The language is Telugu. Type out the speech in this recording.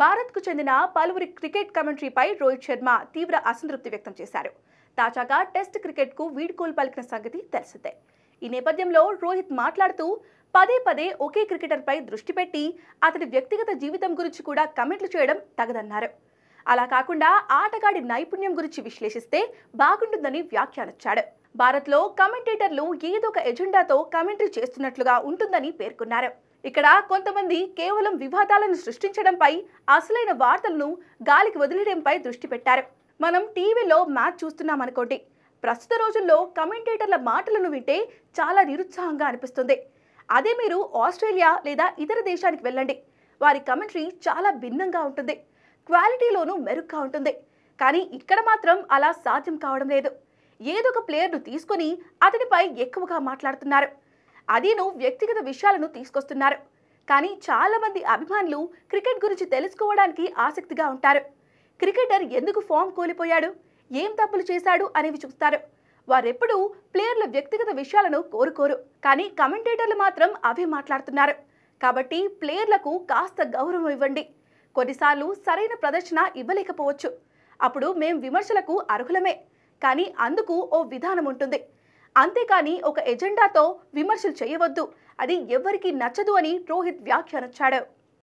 భారత్కు చెందిన పలువురి క్రికెట్ కమెంటరీపై రోహిత్ శర్మ తీవ్ర అసంతృప్తి వ్యక్తం చేశారు. తాజాగా టెస్ట్ క్రికెట్కు వీడ్కోలు పలికిన సంగతి తెలిసిందే. ఈ నేపథ్యంలో రోహిత్ మాట్లాడుతూ పదే పదే ఒకే క్రికెటర్పై దృష్టి పెట్టి అతడి వ్యక్తిగత జీవితం గురించి కూడా కమెంట్లు చేయడం తగదన్నారు. అలా కాకుండా ఆటగాడి నైపుణ్యం గురించి విశ్లేషిస్తే బాగుంటుందని వ్యాఖ్యానించాడు. భారత్లో కమెంటేటర్లు ఏదో ఒక ఎజెండాతో కమెంటరీ చేస్తున్నట్లుగా ఉంటుందని పేర్కొన్నారు. ఇక్కడ కొంతమంది కేవలం వివాదాలను సృష్టించడంపై, అసలైన వార్తలను గాలికి వదిలేయడంపై దృష్టి పెట్టారు. మనం టీవీలో మ్యాచ్ చూస్తున్నామనుకోండి, ప్రస్తుత రోజుల్లో కమెంటేటర్ల మాటలను వింటే చాలా నిరుత్సాహంగా అనిపిస్తుంది. అదే మీరు ఆస్ట్రేలియా లేదా ఇతర దేశానికి వెళ్ళండి, వారి కమెంటరీ చాలా భిన్నంగా ఉంటుంది, క్వాలిటీలోనూ మెరుగ్గా ఉంటుంది. కానీ ఇక్కడ మాత్రం అలా సాధ్యం కావడం లేదు. ఏదో ఒక ప్లేయర్ను తీసుకొని అతనిపై ఎక్కువగా మాట్లాడుతున్నారు. అదీను వ్యక్తిగత విషయాలను తీసుకొస్తున్నారు. కానీ చాలా మంది అభిమానులు క్రికెట్ గురించి తెలుసుకోవడానికి ఆసక్తిగా ఉంటారు. క్రికెటర్ ఎందుకు ఫామ్ కోల్పోయాడు, ఏం తప్పులు చేశాడు అనేవి చూస్తారు. వారెప్పుడూ ప్లేయర్ల వ్యక్తిగత విషయాలను కోరుకోరు. కానీ కమెంటేటర్లు మాత్రం అవే మాట్లాడుతున్నారు. కాబట్టి ప్లేయర్లకు కాస్త గౌరవం ఇవ్వండి. కొన్నిసార్లు సరైన ప్రదర్శన ఇవ్వలేకపోవచ్చు. అప్పుడు మేం విమర్శలకు అర్హులమే. కానీ అందుకు ఓ విధానం ఉంటుంది. అంతేకాని ఒక ఎజెండాతో విమర్శలు చేయవద్దు, అది ఎవ్వరికీ నచ్చదు అని రోహిత్ వ్యాఖ్యానించాడు.